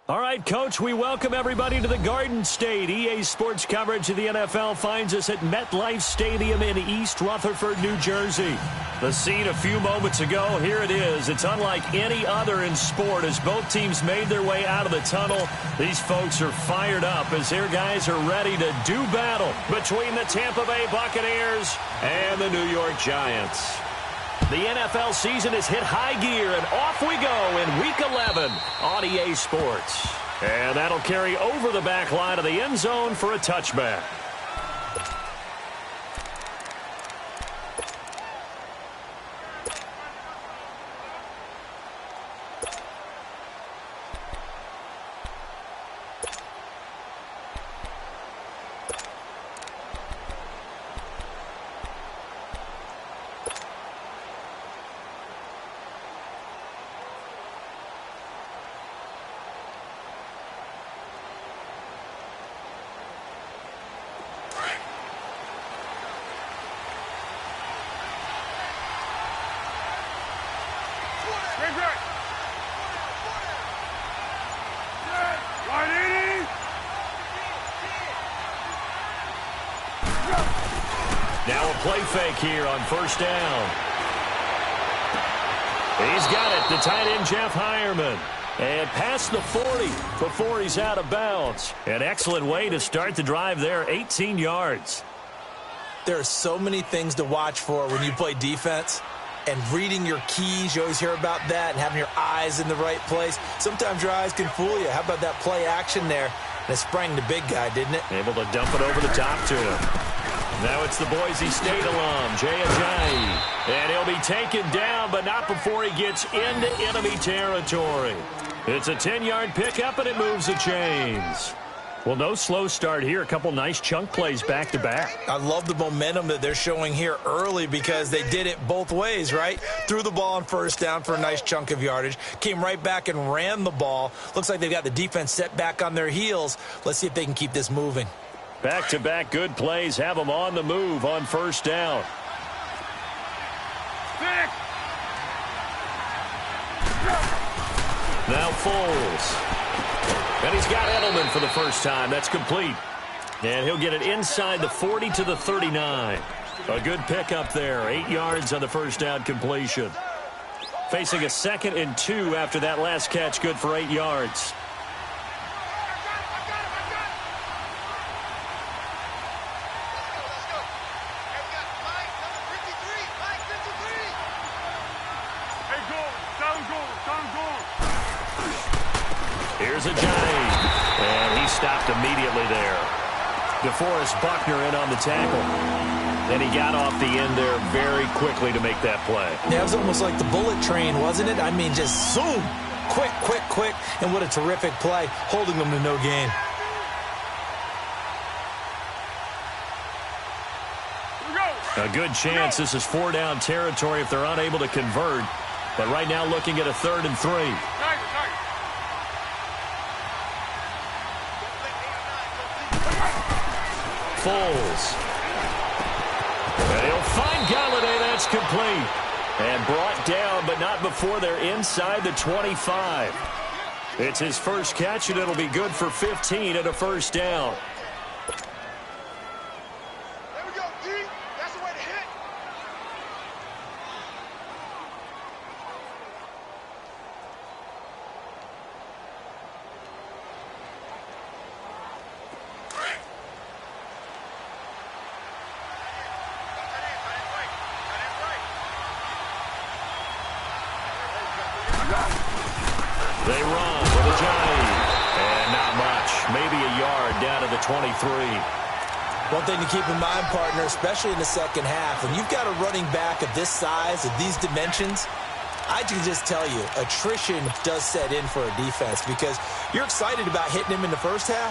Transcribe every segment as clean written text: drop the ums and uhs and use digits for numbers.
All right, Coach, we welcome everybody to the Garden State. EA Sports coverage of the NFL finds us at MetLife Stadium in East Rutherford, New Jersey. The scene a few moments ago, here it is. It's unlike any other in sport as both teams made their way out of the tunnel. These folks are fired up as their guys are ready to do battle between the Tampa Bay Buccaneers and the New York Giants. The NFL season has hit high gear, and off we go in Week 11 on EA Sports. And that'll carry over the back line of the end zone for a touchback. Now a play fake here on first down. He's got it, the tight end Jeff Heuerman. And past the 40 before he's out of bounds. An excellent way to start the drive there, 18 yards. There are so many things to watch for when you play defense. And reading your keys, you always hear about that, and having your eyes in the right place. Sometimes your eyes can fool you. How about that play action there? And it sprang the big guy, didn't it? Able to dump it over the top to him. Now it's the Boise State alum, Jay Ajayi. And he'll be taken down, but not before he gets into enemy territory. It's a 10-yard pickup, and it moves the chains. Well, no slow start here. A couple nice chunk plays back-to-back. I love the momentum that they're showing here early because they did it both ways, right? Threw the ball on first down for a nice chunk of yardage. Came right back and ran the ball. Looks like they've got the defense set back on their heels. Let's see if they can keep this moving. Back-to-back good plays have them on the move on first down. Now Foles. And he's got Edelman for the first time. That's complete. And he'll get it inside the 40 to the 39. A good pickup there. 8 yards on the first down completion. Facing a 2nd and 2 after that last catch. Good for 8 yards. Here's Ajayi, and he stopped immediately there. DeForest Buckner in on the tackle, and he got off the end there very quickly to make that play. Yeah, it was almost like the bullet train, wasn't it? I mean, just zoom, quick, quick, quick, and what a terrific play, holding them to no gain. A good chance this is 4-down territory if they're unable to convert, but right now looking at a 3rd and 3. Foles. And he'll find Galladay. That's complete. And brought down, but not before they're inside the 25. It's his first catch, and it'll be good for 15 and a first down. There we go, D. That's the way to hit. They run with Ajayi. And not much. Maybe a yard down to the 23. One thing to keep in mind, partner, especially in the second half, when you've got a running back of this size, of these dimensions, I can just tell you, attrition does set in for a defense because you're excited about hitting him in the first half.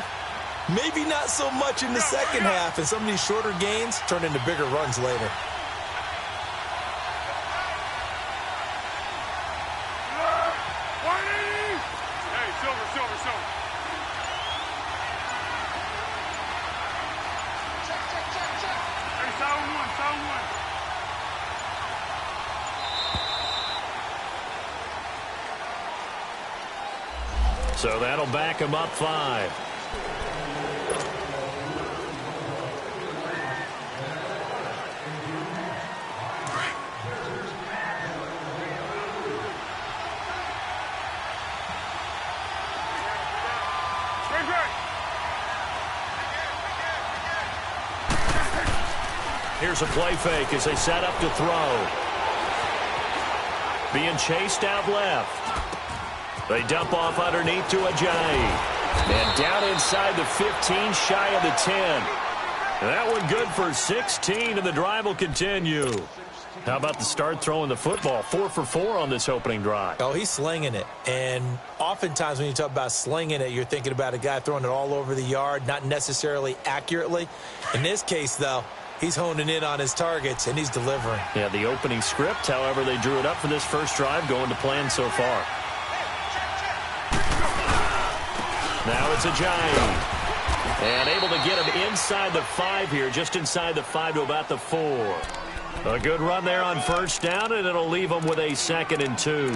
Maybe not so much in the second half, and some of these shorter gains turn into bigger runs later. So that'll back him up 5. Here's a play fake as they set up to throw. Being chased out left. They dump off underneath to Ajayi. And down inside the 15, shy of the 10. That one good for 16, and the drive will continue. How about the start throwing the football? 4 for 4 on this opening drive. Oh, he's slinging it. And oftentimes when you talk about slinging it, you're thinking about a guy throwing it all over the yard, not necessarily accurately. In this case, though, he's honing in on his targets, and he's delivering. Yeah, the opening script, however, they drew it up for this first drive, going to plan so far. Now it's Ajayi. And able to get him inside the 5 here, just inside the 5 to about the 4. A good run there on first down, and it'll leave him with a 2nd and 2.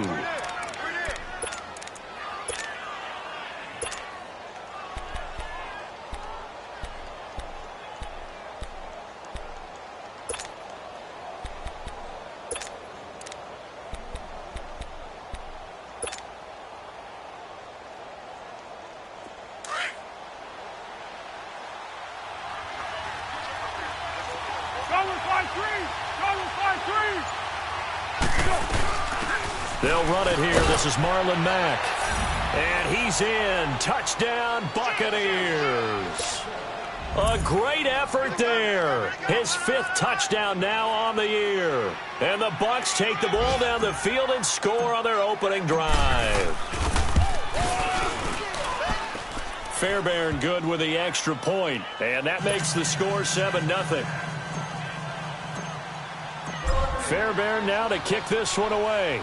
They'll run it here. This is Marlon Mack. And he's in. Touchdown, Buccaneers. A great effort there. His 5th touchdown now on the year. And the Bucs take the ball down the field and score on their opening drive. Fairbairn good with the extra point. And that makes the score 7-0. Fairbairn now to kick this one away.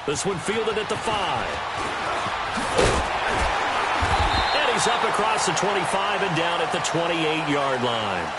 This one fielded at the 5. And he's up across the 25 and down at the 28-yard line.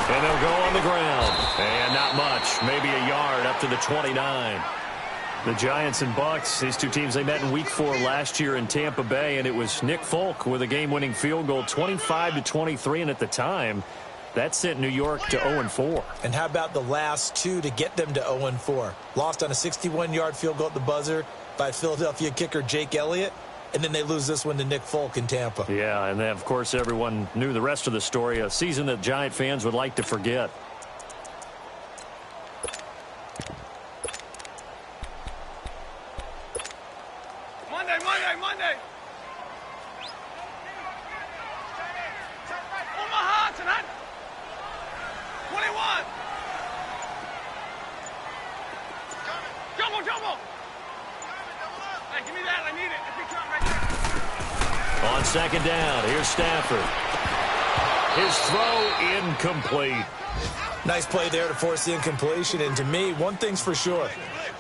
And they'll go on the ground. And not much. Maybe a yard up to the 29. The Giants and Bucs, these two teams, they met in Week 4 last year in Tampa Bay, and it was Nick Folk with a game-winning field goal, 25-23, and at the time, that sent New York to 0-4. And how about the last 2 to get them to 0-4? Lost on a 61-yard field goal at the buzzer by Philadelphia kicker Jake Elliott. And then they lose this one to Nick Folk in Tampa. Yeah, and then, of course, everyone knew the rest of the story, a season that Giant fans would like to forget. Monday. Omaha tonight. 21. Jumbo. Hey, give me that. I need it. On second down, here's Stafford. His throw incomplete. Nice play there to force the incompletion. And to me, one thing's for sure.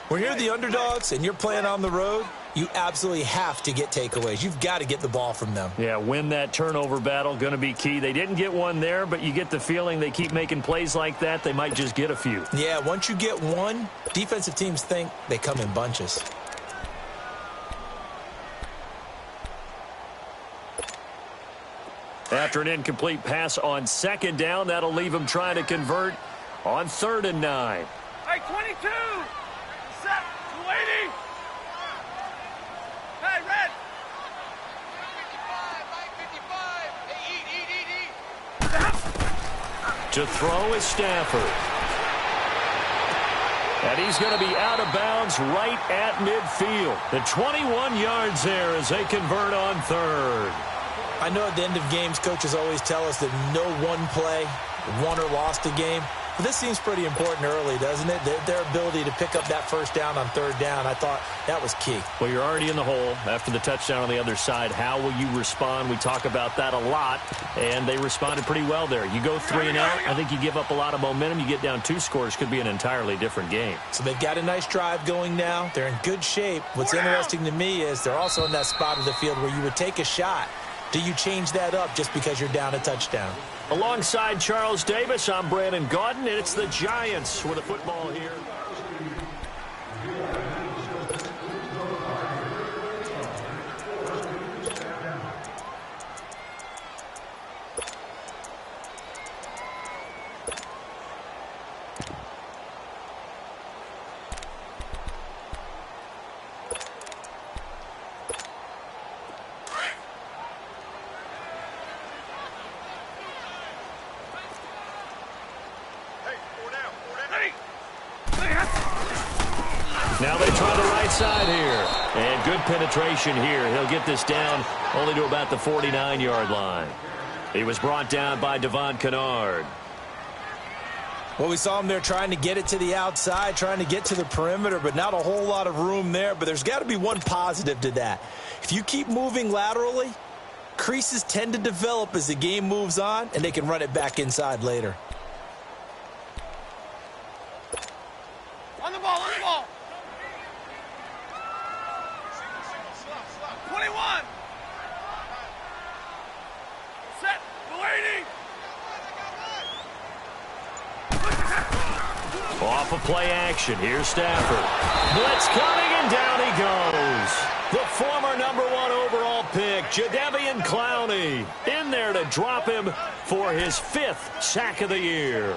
When you're the underdogs and you're playing on the road, you absolutely have to get takeaways. You've got to get the ball from them. Yeah, win that turnover battle, going to be key. They didn't get one there, but you get the feeling they keep making plays like that, they might just get a few. Yeah, once you get one, defensive teams think they come in bunches. After an incomplete pass on second down, that'll leave him trying to convert on 3rd and 9. Hey, 22. Set. 280. Hey, Red. 55. Hey, eat. To throw is Stafford. And he's going to be out of bounds right at midfield. The 21 yards there as they convert on 3rd. I know at the end of games, coaches always tell us that no one play won or lost a game. But this seems pretty important early, doesn't it? Their ability to pick up that first down on third down, I thought that was key. Well, you're already in the hole after the touchdown on the other side. How will you respond? We talk about that a lot, and they responded pretty well there. You go 3-and-out, I think you give up a lot of momentum. You get down 2 scores, could be an entirely different game. So they've got a nice drive going now. They're in good shape. What's interesting to me is they're also in that spot of the field where you would take a shot. Do you change that up just because you're down a touchdown? Alongside Charles Davis, I'm Brandon Gaudin, and it's the Giants with the football here. Now they try the right side here. And good penetration here. He'll get this down only to about the 49-yard line. He was brought down by Devon Kennard. Well, we saw him there trying to get it to the outside, trying to get to the perimeter, but not a whole lot of room there. But there's got to be one positive to that. If you keep moving laterally, creases tend to develop as the game moves on, and they can run it back inside later. On the ball, on the ball. 21. Set. Waiting. Off of play action. Here's Stafford. Blitz coming, and down he goes. The former #1 overall pick, Jadeveon Clowney, in there to drop him for his 5th sack of the year.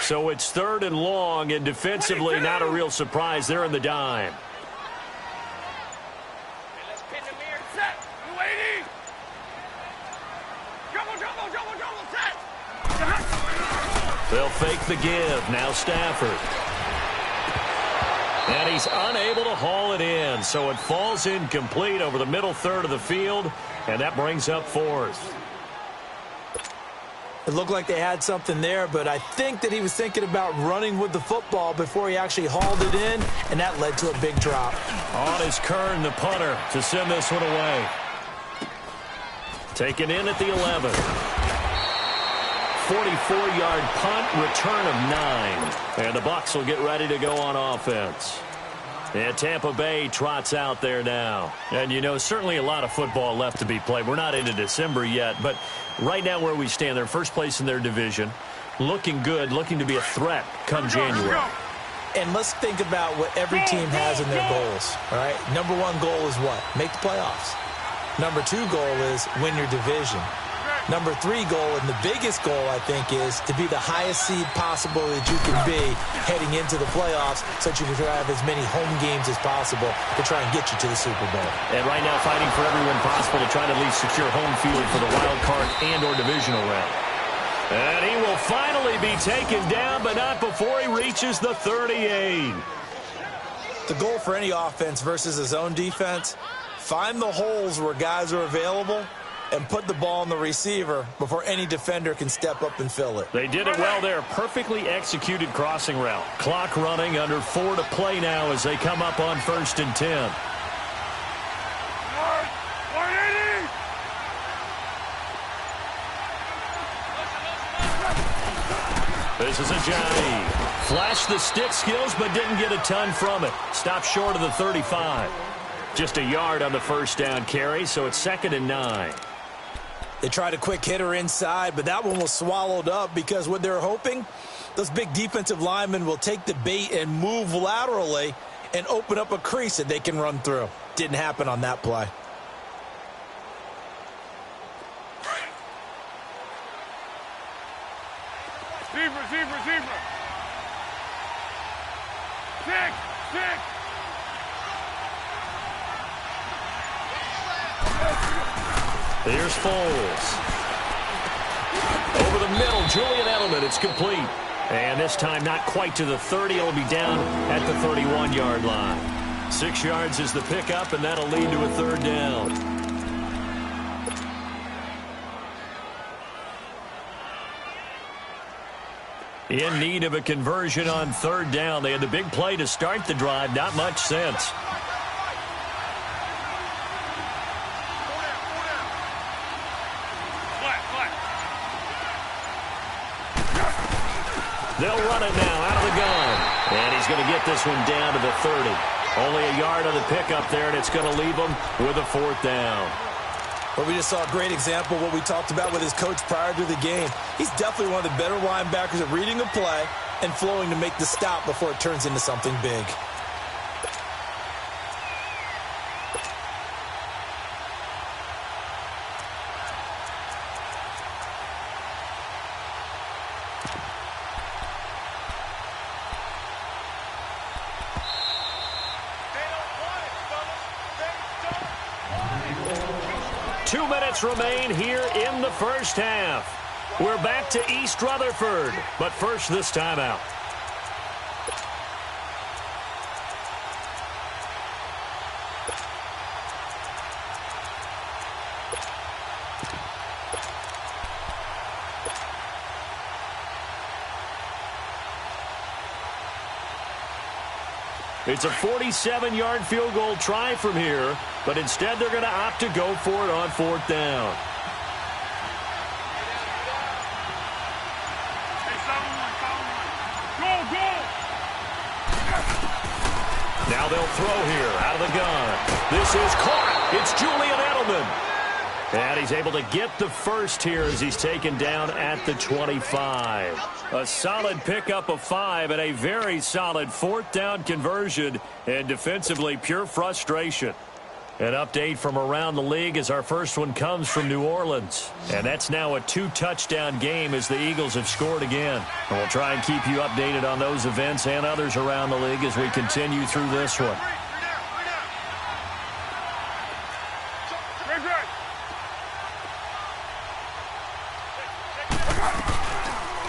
So it's 3rd and long, and defensively not a real surprise. They're in the dime. Let's pin the mirror. Set. You waiting. Dribble, set. They'll fake the give. Now Stafford. And he's unable to haul it in. So it falls incomplete over the middle third of the field, and that brings up 4th. It looked like they had something there, but I think that he was thinking about running with the football before he actually hauled it in, and that led to a big drop. On is Kern, the punter, to send this one away. Taken in at the 11. 44-yard punt, return of 9. And the Bucs will get ready to go on offense. And Tampa Bay trots out there now. And, you know, certainly a lot of football left to be played. We're not into December yet, but right now where we stand, they're first place in their division. Looking good, looking to be a threat come January. And let's think about what every team has in their goals, all right? #1 goal is what? Make the playoffs. #2 goal is win your division. #3 goal, and the biggest goal, I think, is to be the highest seed possible that you can be heading into the playoffs so that you can have as many home games as possible to try and get you to the Super Bowl. And right now fighting for everyone possible to try to at least secure home field for the wild card and or divisional round. And he will finally be taken down, but not before he reaches the 38. The goal for any offense versus his own defense, find the holes where guys are available and put the ball on the receiver before any defender can step up and fill it. They did it well there. Perfectly executed crossing route. Clock running, under 4 to play now as they come up on 1st and 10. 180. This is Ajani. Flashed the stick skills, but didn't get a ton from it. Stopped short of the 35. Just a yard on the first down carry, so it's 2nd and 9. They tried a quick hitter inside, but that one was swallowed up because what they're hoping, those big defensive linemen will take the bait and move laterally and open up a crease that they can run through. Didn't happen on that play. Receiver. Six. Here's Foles. Over the middle, Julian Edelman. It's complete. And this time not quite to the 30. It'll be down at the 31-yard line. 6 yards is the pickup, and that'll lead to a third down. In need of a conversion on third down. They had the big play to start the drive. Not much sense. They'll run it now out of the gun. And he's going to get this one down to the 30. Only a yard on the pickup there, and it's going to leave him with a fourth down. Well, we just saw a great example of what we talked about with his coach prior to the game. He's definitely one of the better linebackers at reading a play and flowing to make the stop before it turns into something big. Remain here in the first half. We're back to East Rutherford, but first this time out. It's a 47-yard field goal try from here, but instead they're going to opt to go for it on fourth down. Now they'll throw here out of the gun. This is caught. It's Julian Edelman. And he's able to get the first here as he's taken down at the 25. A solid pickup of 5 and a very solid fourth down conversion. And defensively, pure frustration. An update from around the league as our first one comes from New Orleans. And that's now a 2-touchdown game as the Eagles have scored again. And we'll try and keep you updated on those events and others around the league as we continue through this one.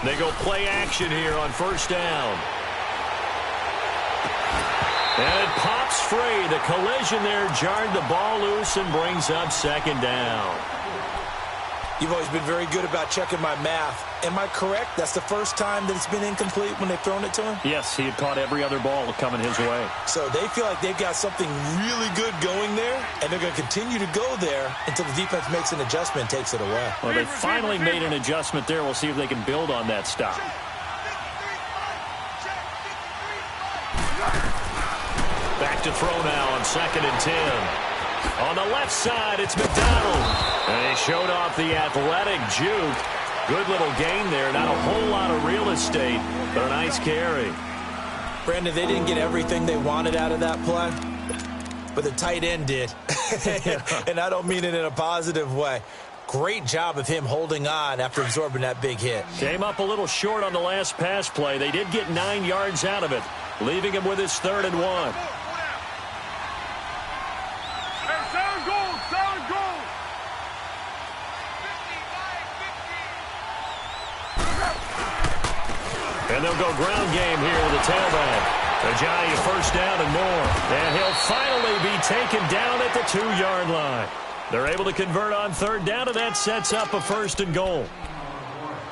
They go play action here on first down. And it pops free. The collision there jarred the ball loose and brings up second down. You've always been very good about checking my math. Am I correct? That's the first time that it's been incomplete when they've thrown it to him? Yes, he had caught every other ball coming his way. So they feel like they've got something really good going there, and they're going to continue to go there until the defense makes an adjustment and takes it away. Well, they finally made an adjustment there. We'll see if they can build on that stop. Back to throw now on 2nd and 10. On the left side, it's McDonald. And he showed off the athletic juke. Good little gain there. Not a whole lot of real estate, but a nice carry. Brandon, they didn't get everything they wanted out of that play, but the tight end did. And I don't mean it in a positive way. Great job of him holding on after absorbing that big hit. Came up a little short on the last pass play. They did get 9 yards out of it, leaving him with his 3rd and 1. And they'll go ground game here with the tailback. Ajayi first down and more. And he'll finally be taken down at the 2-yard line. They're able to convert on 3rd down, and that sets up a 1st and goal.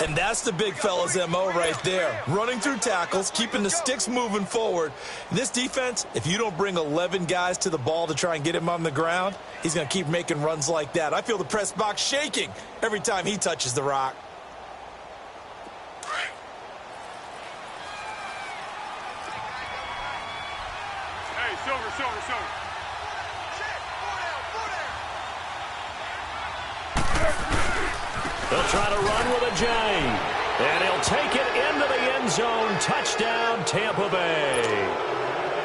And that's the big fella's MO right there. Running through tackles, keeping the sticks moving forward. This defense, if you don't bring 11 guys to the ball to try and get him on the ground, he's going to keep making runs like that. I feel the press box shaking every time he touches the rock. They'll try to run with Ajayi. And he'll take it into the end zone. Touchdown, Tampa Bay.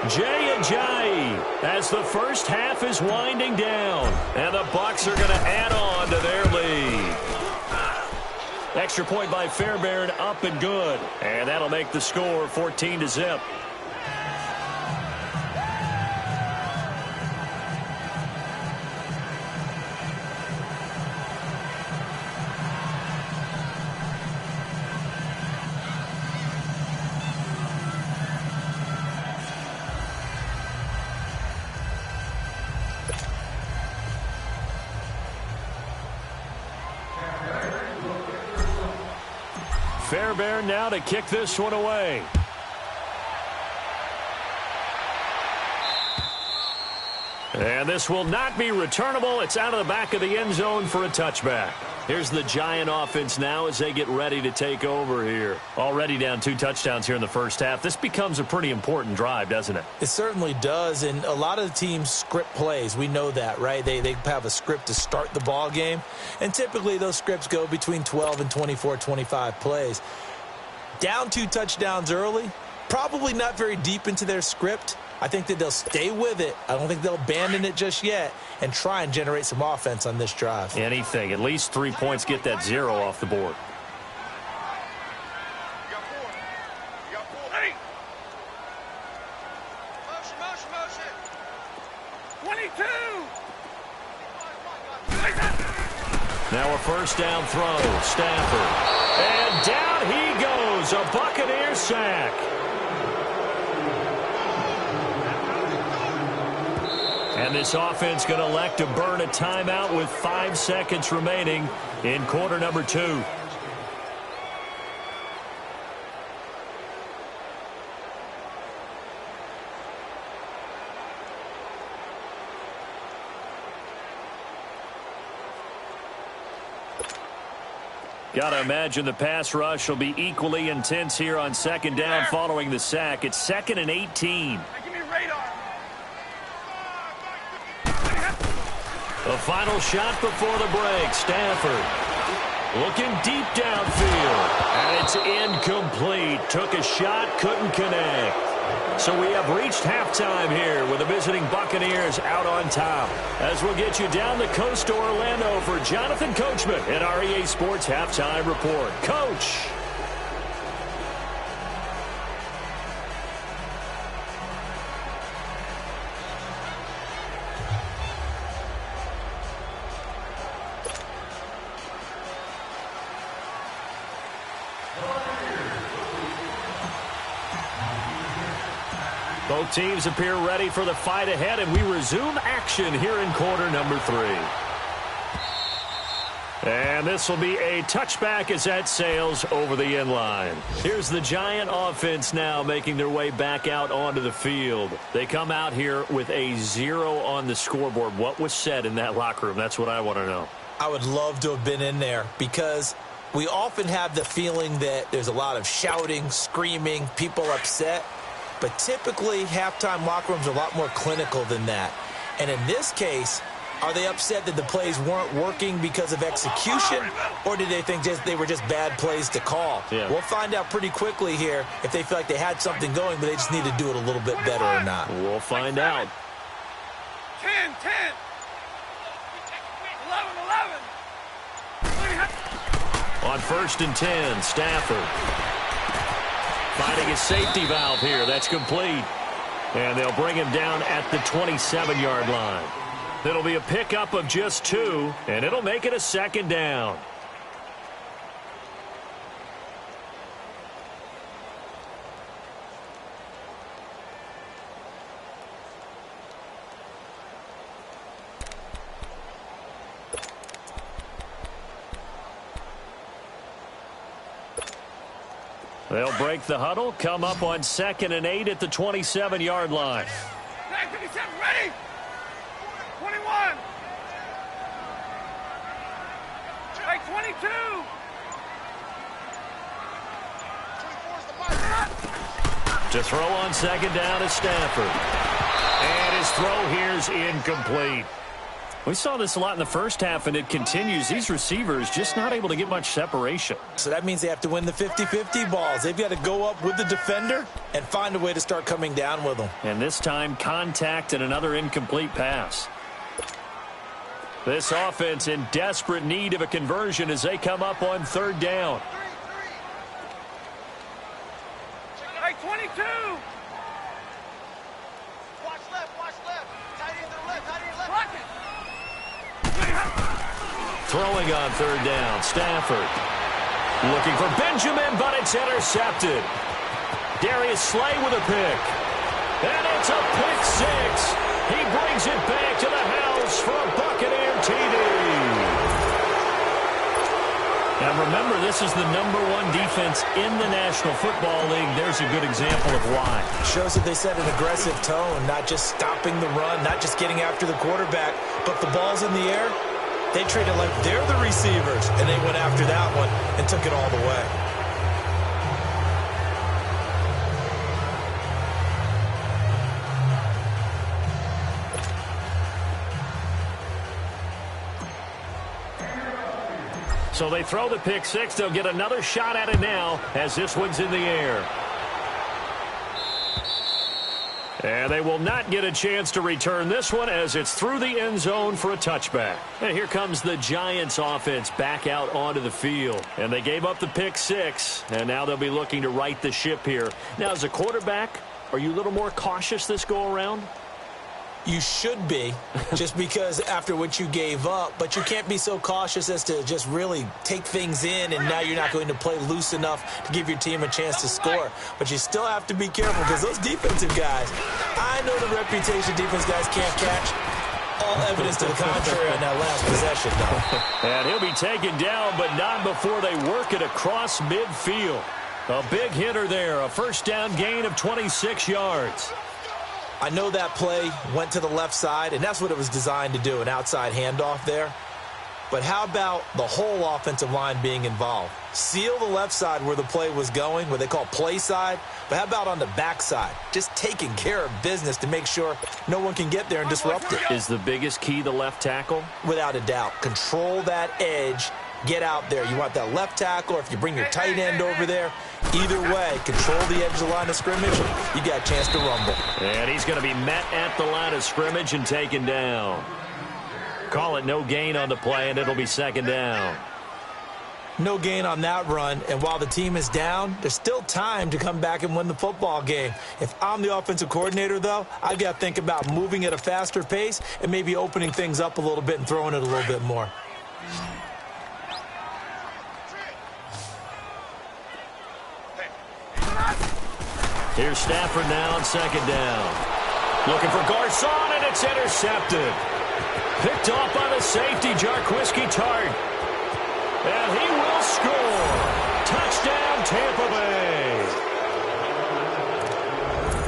Jay Ajayi as the first half is winding down. And the Bucs are going to add on to their lead. Extra point by Fairbairn, up and good. And that'll make the score 14-0. Fairbairn now to kick this one away. And this will not be returnable. It's out of the back of the end zone for a touchback. Here's the Giant offense now as they get ready to take over here. Already down 2 touchdowns here in the first half. This becomes a pretty important drive, doesn't it? It certainly does, and a lot of the teams script plays. We know that, right? They have a script to start the ball game, and typically those scripts go between 12 and 24, 25 plays. Down 2 touchdowns early, probably not very deep into their script. I think that they'll stay with it. I don't think they'll abandon it just yet and try and generate some offense on this drive. Anything. At least 3 points, get that 0 off the board. You got 4. You got 4. Hey! Motion. 22! Now a first down throw. Stafford. And down he goes. A Buccaneer sack. And this offense going to elect to burn a timeout with 5 seconds remaining in quarter number 2. Got to imagine the pass rush will be equally intense here on second down following the sack. It's 2nd and 18. Give me radar. The final shot before the break. Stafford looking deep downfield. And it's incomplete. Took a shot, couldn't connect. So we have reached halftime here with the visiting Buccaneers out on top. As we'll get you down the coast to Orlando for Jonathan Coachman at our EA Sports Halftime Report. Coach. Both teams appear ready for the fight ahead, and we resume action here in quarter number 3. And this will be a touchback as that sails over the end line. Here's the Giant offense now making their way back out onto the field. They come out here with a 0 on the scoreboard. What was said in that locker room? That's what I want to know. I would love to have been in there because we often have the feeling that there's a lot of shouting, screaming, people upset. But typically, halftime locker rooms are a lot more clinical than that. And in this case, are they upset that the plays weren't working because of execution, or did they think they were just bad plays to call? Yeah. We'll find out pretty quickly here if they feel like they had something going, but they just need to do it a little bit better or not. We'll find out. 10. 11. On 1st and 10, Stafford. Finding a safety valve here. That's complete. And they'll bring him down at the 27-yard line. It'll be a pickup of just 2, and it'll make it a 2nd down. They'll break the huddle, come up on 2nd and 8 at the 27-yard line. 57, ready? 21. Hey, 22. 24's the To throw on 2nd down is Stafford. And his throw here's incomplete. We saw this a lot in the first half, and it continues. These receivers just not able to get much separation. So that means they have to win the 50-50 balls. They've got to go up with the defender and find a way to start coming down with them. And this time, contact and another incomplete pass. This offense in desperate need of a conversion as they come up on 3rd down. Hey, 22. Watch left. Tight end to the left. Block it. Throwing on 3rd down, Stafford. Looking for Benjamin, but it's intercepted. Darius Slay with a pick. And it's a pick 6. He brings it back to the house for a Buccaneer TD. And remember, this is the #1 defense in the National Football League. There's a good example of why. Shows that they set an aggressive tone, not just stopping the run, not just getting after the quarterback, but the ball's in the air. They treat it like they're the receivers, and they went after that one and took it all the way. So they throw the pick six. They'll get another shot at it now as this one's in the air. And they will not get a chance to return this one as it's through the end zone for a touchback. And here comes the Giants offense back out onto the field. And they gave up the pick six, and now they'll be looking to right the ship here. Now, as a quarterback, are you a little more cautious this go around? You should be, just because after what you gave up, but you can't be so cautious as to just really take things in, and now you're not going to play loose enough to give your team a chance to score. But you still have to be careful because those defensive guys, I know the reputation defense guys can't catch. All evidence to the contrary on that last possession, though. And he'll be taken down, but not before they work it across midfield. A big hitter there, a first down gain of 26 yards. I know that play went to the left side, and that's what it was designed to do, an outside handoff there. But how about the whole offensive line being involved? Seal the left side where the play was going, what they call play side. But how about on the back side? Just taking care of business to make sure no one can get there and disrupt it. Is the biggest key the left tackle? Without a doubt. Control that edge. Get out there. You want that left tackle, or if you bring your tight end over there, either way, control the edge of the line of scrimmage, you got a chance to rumble. And he's going to be met at the line of scrimmage and taken down. Call it no gain on the play, and it'll be second down. No gain on that run, and while the team is down, there's still time to come back and win the football game. If I'm the offensive coordinator, though, I've got to think about moving at a faster pace and maybe opening things up a little bit and throwing it a little bit more. Here's Stafford now on second down. Looking for Garcon, and it's intercepted. Picked off by the safety, Jarquiski Tart. And he will score. Touchdown, Tampa Bay.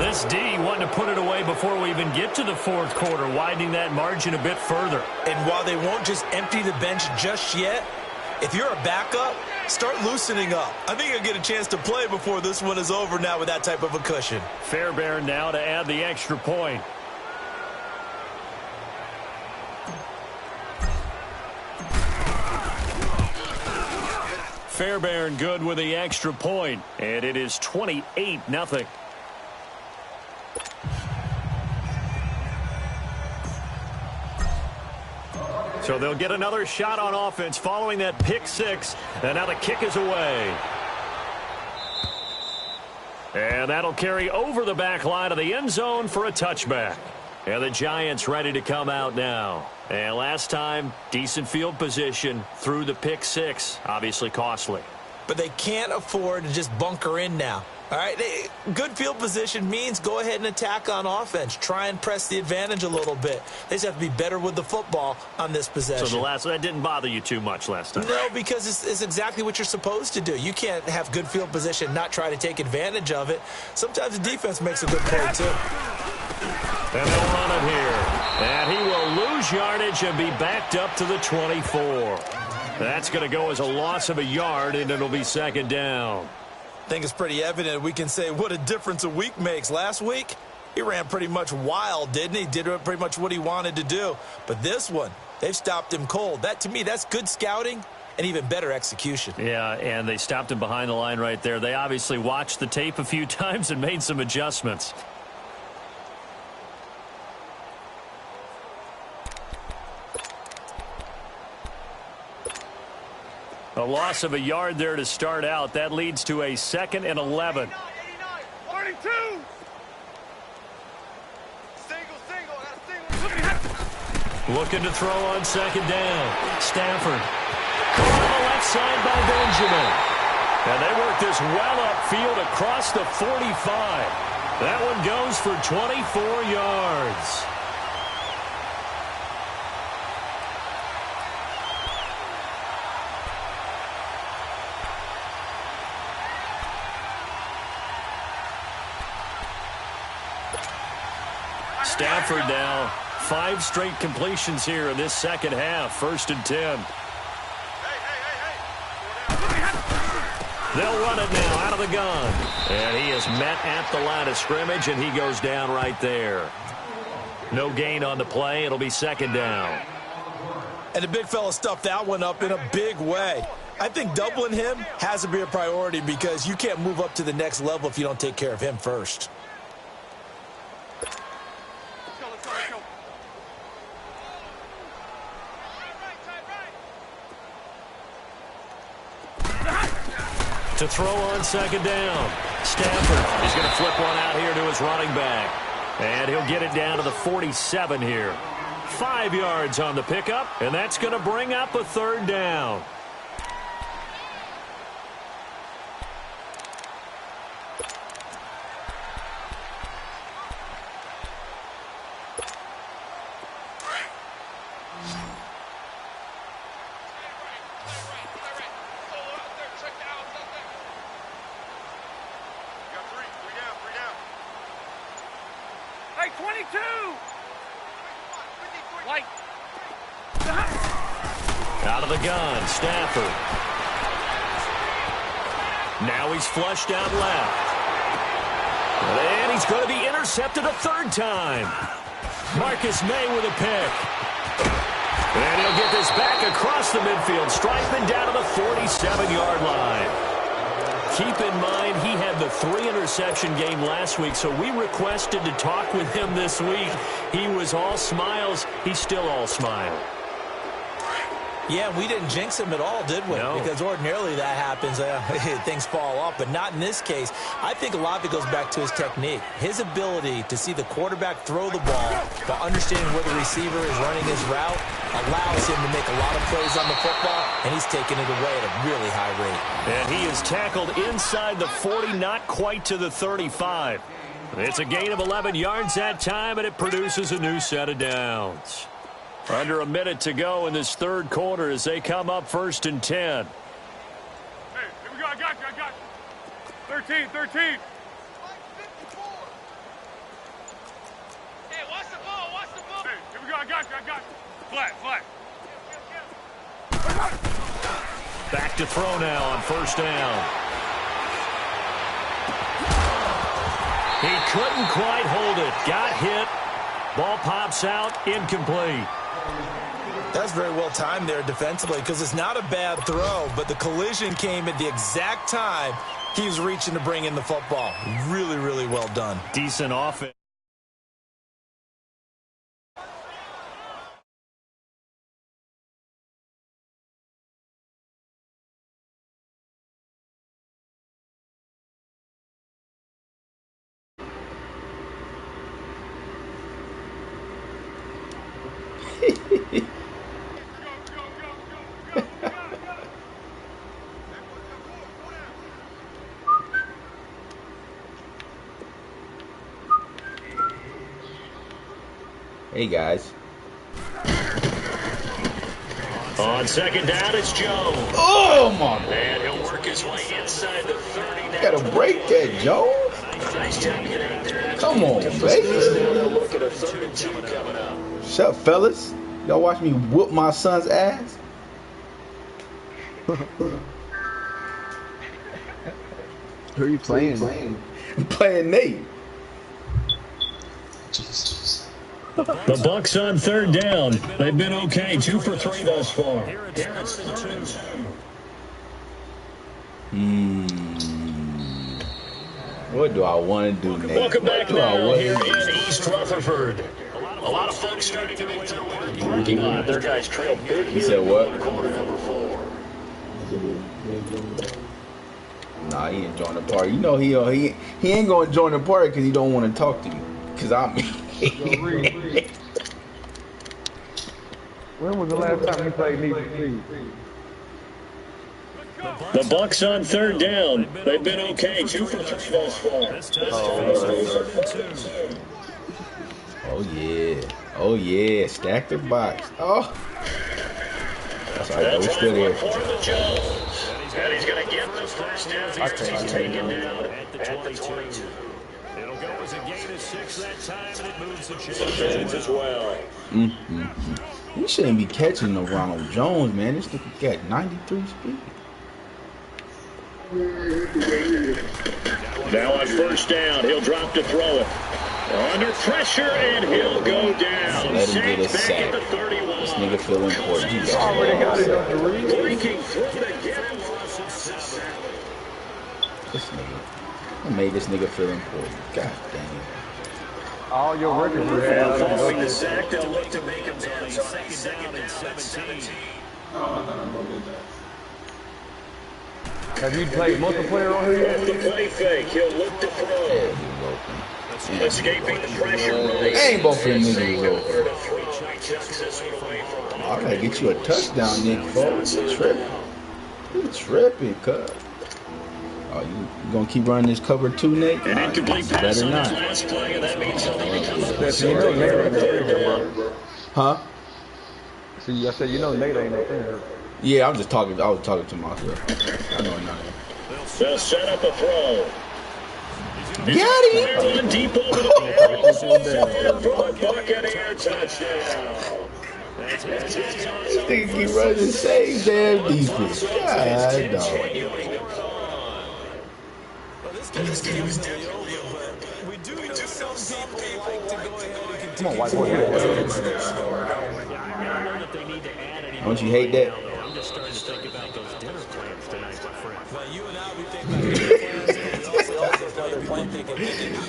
This D wanting to put it away before we even get to the fourth quarter, widening that margin a bit further. And while they won't just empty the bench just yet, if you're a backup, start loosening up. I think you'll get a chance to play before this one is over now with that type of a cushion. Fairbairn now to add the extra point. Fairbairn good with the extra point, and it is 28-0. So they'll get another shot on offense following that pick six, and now the kick is away. And that'll carry over the back line of the end zone for a touchback. And the Giants ready to come out now. And last time, decent field position through the pick six, obviously costly. But they can't afford to just bunker in now. All right, good field position means go ahead and attack on offense. Try and press the advantage a little bit. They just have to be better with the football on this possession. So that didn't bother you too much last time? No, because it's exactly what you're supposed to do. You can't have good field position, not try to take advantage of it. Sometimes the defense makes a good play, too. And they'll run it here. And he will lose yardage and be backed up to the 24. That's going to go as a loss of a yard, and it'll be second down. I think it's pretty evident we can say what a difference a week makes. Last week, he ran pretty much wild, didn't he? Did pretty much what he wanted to do. But this one, they've stopped him cold. That, to me, that's good scouting and even better execution. Yeah, and they stopped him behind the line right there. They obviously watched the tape a few times and made some adjustments. A loss of a yard there to start out. That leads to a 2nd and 11. 42. Looking to throw on second down. Stafford. Caught on the left side by Benjamin. And they work this well upfield across the 45. That one goes for 24 yards. Stafford now 5 straight completions here in this second half. 1st and 10. They'll run it now out of the gun. And he is met at the line of scrimmage, and he goes down right there. No gain on the play. It'll be 2nd down. And the big fella stuffed that one up in a big way. I think doubling him has to be a priority because you can't move up to the next level if you don't take care of him first. To throw on 2nd down. Stafford is going to flip one out here to his running back. And he'll get it down to the 47 here. 5 yards on the pickup, and that's going to bring up a 3rd down. Hey, 22! White. Out of the gun, Stafford. Now he's flushed out left. And he's going to be intercepted a 3rd time. Marcus May with a pick. And he'll get this back across the midfield. Strikeman down to the 47-yard line. Keep in mind, he had the 3-interception game last week, so we requested to talk with him this week. He was all smiles. He's still all smile. Yeah, we didn't jinx him at all, did we? No. Because ordinarily that happens. Things fall off, but not in this case. I think a lot of it goes back to his technique. His ability to see the quarterback throw the ball, but understanding where the receiver is running his route allows him to make a lot of plays on the football, and he's taking it away at a really high rate. And he is tackled inside the 40, not quite to the 35. It's a gain of 11 yards that time, and it produces a new set of downs. Under a minute to go in this 3rd quarter as they come up 1st and 10. Hey, here we go. I got you. 13. Hey, watch the ball. Hey, here we go. I got you. Flat. Back to throw now on 1st down. He couldn't quite hold it. Got hit. Ball pops out. Incomplete. That's very well timed there defensively because it's not a bad throw, but the collision came at the exact time he was reaching to bring in the football. Really, really well done. Decent offense. Hey guys. On 2nd down, it's Joe. Oh my God. And he'll work his way inside the 30. You gotta break that, Joe. Nice job getting out there. Come on, baby. Look at a 3rd and 2 coming up. Shut up, fellas. Y'all watch me whoop my son's ass? Who are you playing? I'm playing Nate. The Bucks on 3rd down. They've been okay. 2 for 3 thus far. Here it's 3rd and 2. What do I want to do, Nate? Welcome back now here in do? East Rutherford. A lot of folks starting to make their way to the parking lot. Their guys trail big. He said what? Quarter number 4. Nah, he ain't join the party. You know he ain't gonna join the party because he don't want to talk to you. Cause I'm. When was the last time you played Need for Speed? The Bucks on 3rd down. They've been okay. 2 for 3 thus far. Oh yeah. Oh yeah. Stack the box. Oh. That's all right. We're still there. And he's going to get the first down. He's taken down at the 22. It'll go was a gain of 6 that time, and it moves the chains as well. He shouldn't be catching no Ronald Jones, man. This nigga got 93 speed. Now on first down, he'll drop to throw it. Under pressure, and he'll go down. Let him get a sack. This nigga feel important. He already got it on the read. Breaking through to get him. This nigga. I made this nigga feel important. God dang it. All your records are Following the sack, they'll look to make him on second down and 17. Have you played multiplayer on here yet? The play fake, he'll look to throw. Escaping the pressure. Ain't both of them niggas over. I gotta get you a touchdown, Nick Foles. You tripping. You tripping, cuz. Oh, you gonna keep running this cover 2, Nick? An incomplete pass on not. his last play, and that means he'll be Huh? See, I said, you know Nate ain't up in here. Yeah, I was talking to myself. I know not. They'll set up a throw. Got him! One deep over the for a Buccaneer touchdown. This nigga keep running the same damn defense. God, no. Come on, white boy. Don't you hate that? I'm just starting to think about those dinner plans tonight, my friend. Well, you and I, we think about dinner plans, and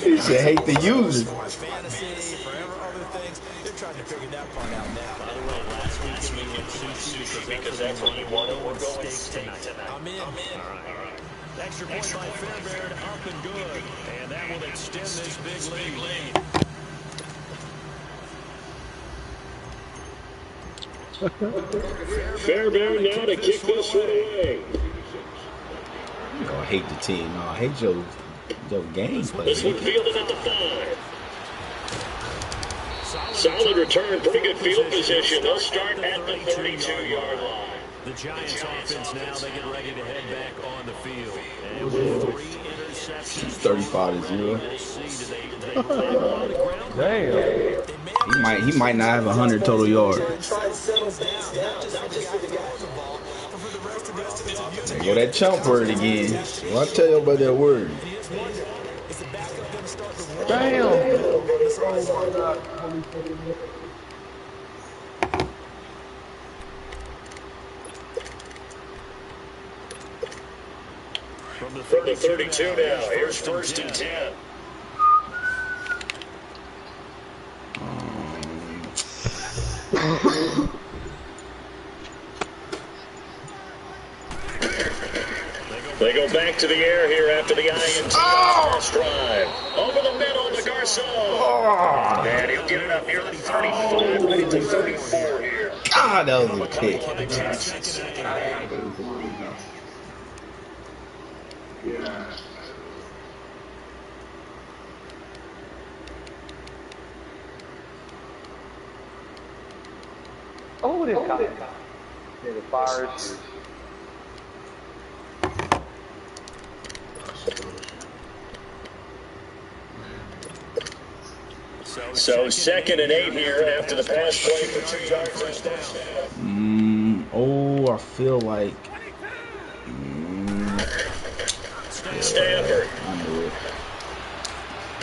You should hate the user. fantasy, forever other things. They're trying to figure that part out now. By the way, last week we went sushi because that's what you wanted. We're going steak tonight. I'm in. All right. Extra point by Fairbairn, up and good. And that will extend this big lead. Fairbairn now to kick this one away. You don't hate the team. No, I hate your game play. This one fielded at the 5. Solid return, pretty good field position. They'll start at the 32-yard line. The Giants offense now, they get ready to head back on the field. And with 3 interceptions, 35-0. Damn. He might not have 100 total yards. There go that chump word again. Well, I'll tell you about that word. Damn. From the 32 now, here's first and 10. They go back to the air here after the INT first drive. Over the middle to Garcon. And he'll get it up near the 35, ready to 34 here. God, that was a kick. Oh, this guy. Yeah, the fires. So second and 8 here after the pass play for 2 yards first down. I feel like. Stanford.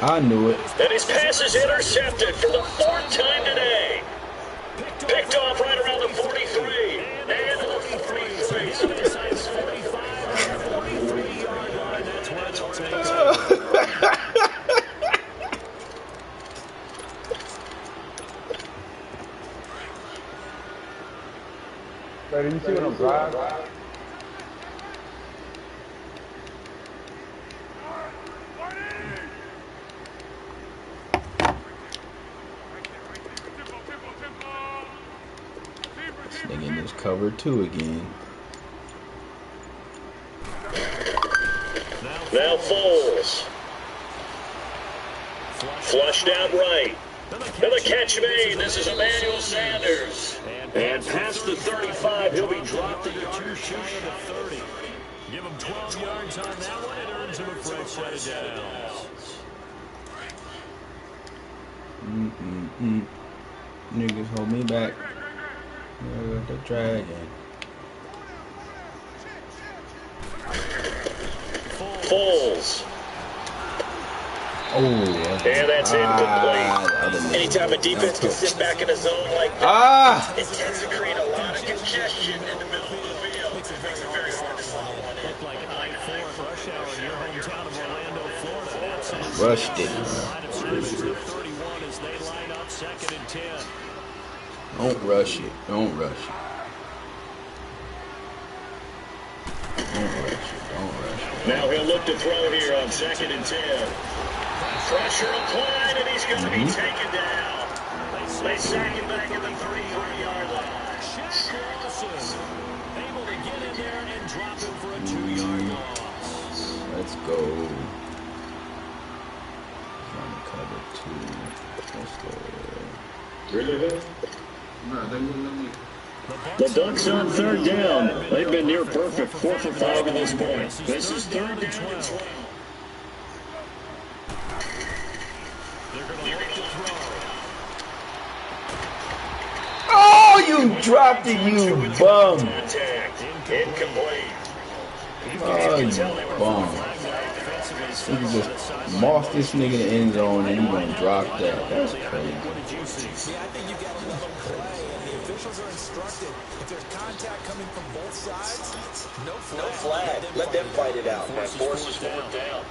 I knew it. And his pass is intercepted for the 4th time today. Picked off right around the 43. And the 43. So decides 45 and 43-yard line. That's where they'll take it. Hey, did you see what I'm driving? Nigga in this cover 2 again. Now Foles. Flushed out right. And the catch made. This is Emmanuel Sanders. And past the 35, he'll be dropped into 2 shy of the 30. Give him 12 yards on that one. It earns him a fresh set of downs. Niggas hold me back. The dragon. Foles. Oh, and that's incomplete. Anytime a defense can sit back in a zone like that, it tends to create a lot of congestion in the middle of the field. Makes it very hard to follow one in. Looked like I-4 rush hour in your hometown of Orlando, Florida. Absolutely. Rushed it. Line of scrimmage at 31 as they line up 2nd and 10. Don't rush it. Don't rush it. Now he'll look to throw here on 2nd and 10. Pressure applied, and he's going to be taken down. They sack him back at the 33-yard line. Shaq able to get in there and drop him for a 2-yard loss. Let's go. On the cover 2. Let's go. Really? The Bucks on 3rd down. They've been near perfect, 4 for 5 at this point. This is 3rd and 12. Oh, you dropped it, you bum. Incomplete. Oh, you bum. You just mossed this nigga in the end zone and you gonna drop that. That's crazy. See, I think you got to let them play, and the officials are instructed. If there's contact coming from both sides, no flag. Let them fight it out. That forces 4th down.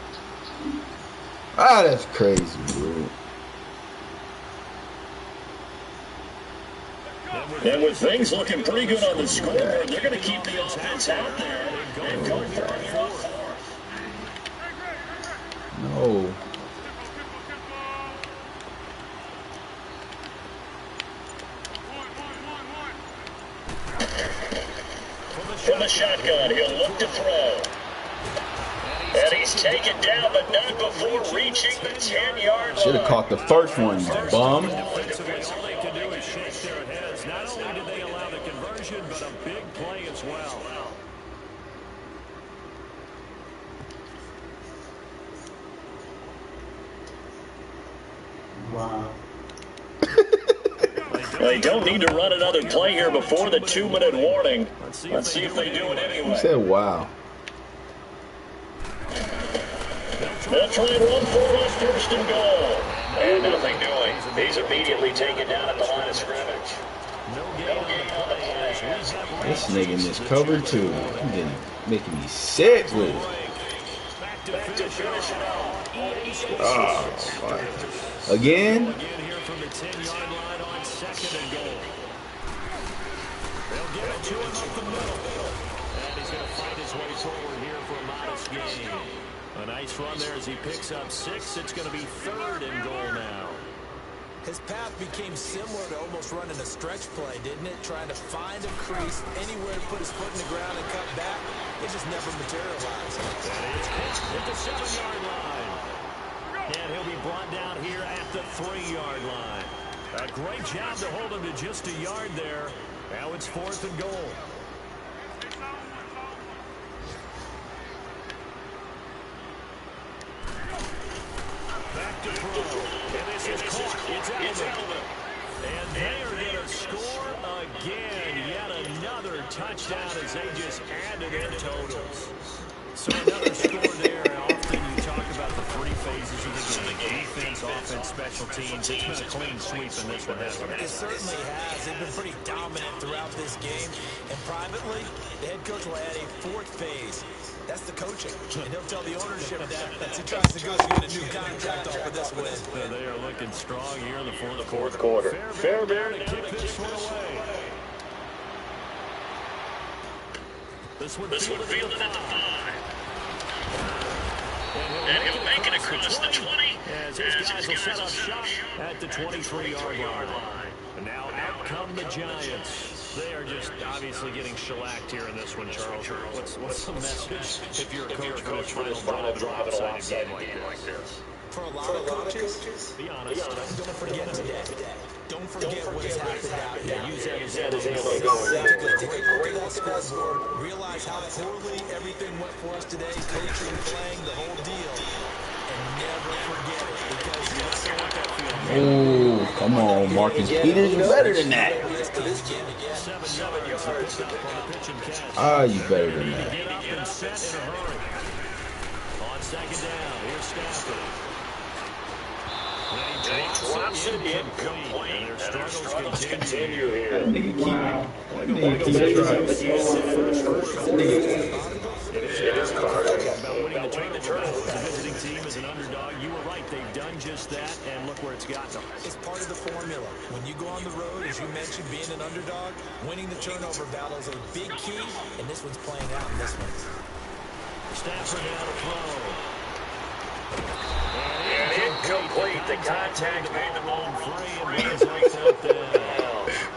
Ah, that's crazy, bro. And with things looking pretty good on the scoreboard, they're going to keep the offense out there and go for it on 4th. No. From the shotgun, he'll look to throw. And he's taken down, but not before reaching the 10-yard line. Should have caught the first one, you bum. All they can do is shake their heads. Not only did they allow the conversion, but a big play as well. Wow. They don't need to run another play here before the 2-minute warning. Let's see if they do it anyway. Who said wow? They'll try and run for us, 1st and goal. And nothing doing. He's immediately taken down at the line of scrimmage. No gain on the play. This nigga missed cover 2. He been making me sick with it. Back to finish it off. Oh, fuck. Again? Again here from the 10-yard line on 2nd and goal. They'll give it to him up the middle. And he's going to fight his way forward here for a modest gain. A nice run there as he picks up 6. It's going to be 3rd and goal now. His path became similar to almost running a stretch play, didn't it? Trying to find a crease, anywhere to put his foot in the ground and cut back. It just never materialized. And it's caught at the 7-yard line. And he'll be brought down here at the 3-yard line. A great job to hold him to just a yard there. Now it's 4th and goal. Back to throw. And this is caught. It's Elvin. And they are going to score again. Yet another touchdown as they just added in totals. So another score there. Often you talk about the 3 phases of the game. Defense, offense, special teams. It's been a clean sweep in this one, hasn't it? It certainly has. They've been pretty dominant throughout this game. And privately, the head coach will add a 4th phase. That's the coaching. And he'll tell the ownership that as he tries to go get a new contract off of this win. They are looking strong here in the 4th quarter. Fairbairn to kick this one away. This one fielded at the 5. And he'll make it across the 20 as his guys will set up shop at the 23-yard line. And now out come the Giants. They are just obviously getting shellacked here in this one, Charles. What's the message if you're a coach for this final drive in a lopsided game like this? For a lot of coaches, be honest. Don't forget today. Don't forget what has happened out here. Use that as ammo. Take a great look at that scoreboard. Realize how poorly everything went for us today. Coaching, playing, the whole deal. And never forget it because you don't know what that feeling is. Come on, Marcus Peters, you're better than that. 7 yards on the pitch and catch. Ah, you better than that. Get up and set in a hurry. On second down, here's Stafford. He drops it incomplete. And their struggles continue here. That nigga keep trying. It is Carter. About winning the tournament. The visiting team is an underdog. You were right. They've done just that, and look where it's got them. It's part of the formula. When you go on the road, as you mentioned, being an underdog, winning the turnover battle is a big key, and this one's playing out in this one. Stafford down to throw. And incomplete. The contact made the ball free.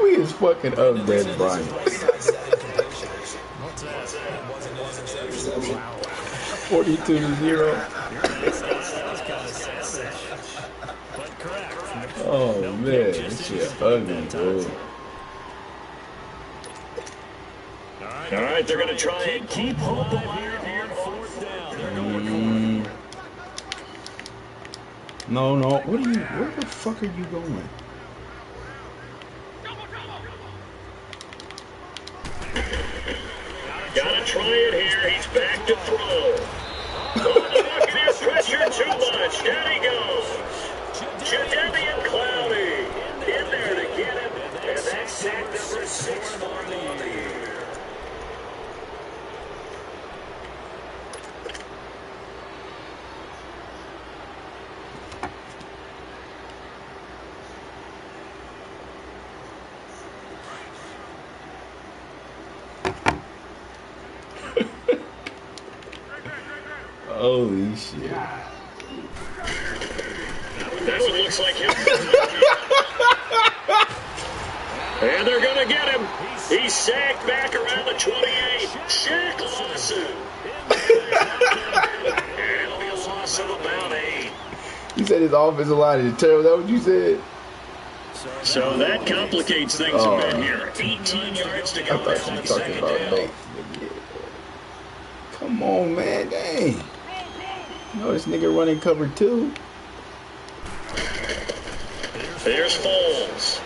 We is fucking up, Dez Bryant. What's that? 42-0. But correct. Oh man, this shit ugly, bro. All right, they're going to try and keep hope alive here on fourth down. No. Where the fuck are you going? Gotta try it here. He's back to throw. Oh, the Buccaneers pressure too much. Down he goes. Jadeveon Clowney in there to get him. And that's sack number 6 for him on the year. Holy shit. That one looks like him. And they're going to get him. He's sacked back around the 28. Shaq Lawson. And it'll be a loss of about 8. You said his offensive line is terrible. Is that what you said? So that complicates things a bit here. 18 yards to I go. thought you were talking about Nate. Come on, man. Dang. You know this nigga running cover 2. There's Foles.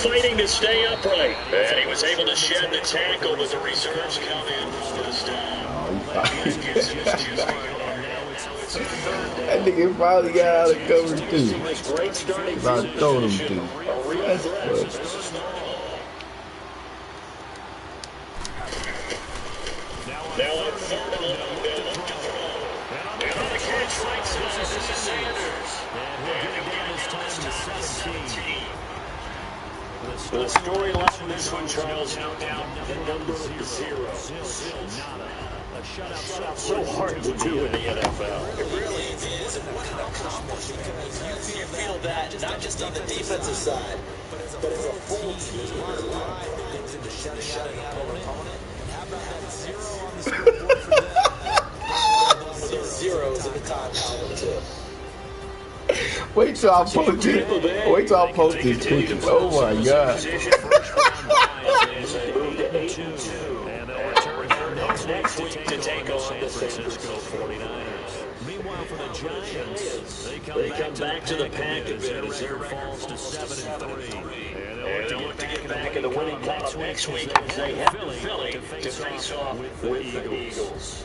Fighting to stay upright. And he was able to shed the tackle, but the reserves come in for the stop. That nigga finally got out of cover 2. I told him to. That's good. Now on third and long, they'll look to throw. And on the catch right side, this is Sanders. And he'll get his time to 17. The storyline in this one, Charles, no doubt, the number 0. So hard to do in the NFL. It really is an accomplishment because you feel that not just on the defensive side, but as a full team. Goes into shutting out an opponent. And how about that 0 on the scoreboard for them? With those zeros at the time column too. Wait till I post it. Wait till I post this tweet. Oh my god. Next week to take on the San Francisco 49ers. Meanwhile, for the Giants, they come back to the pack a bit as their falls to 7-3. And they'll look to get back in the winning column next week as they head to Philly to face off with the Eagles.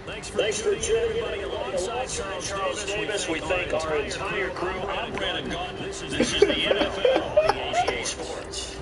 Thanks for tuning everybody alongside Charles Davis. We thank our entire crew. I'm Brandon Gauntlet. This is the NFL on EA Sports.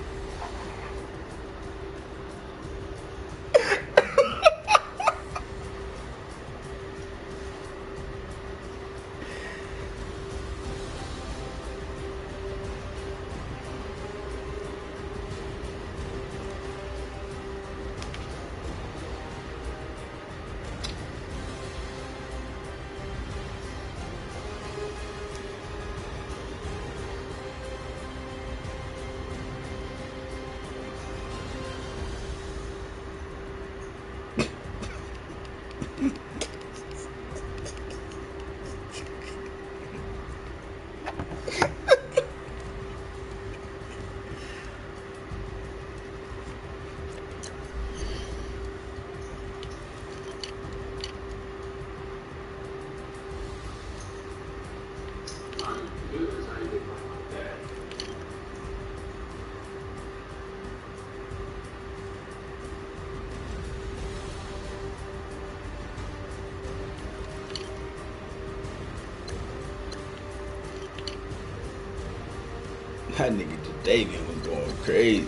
That nigga Davian was going crazy.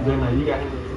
Then you got him.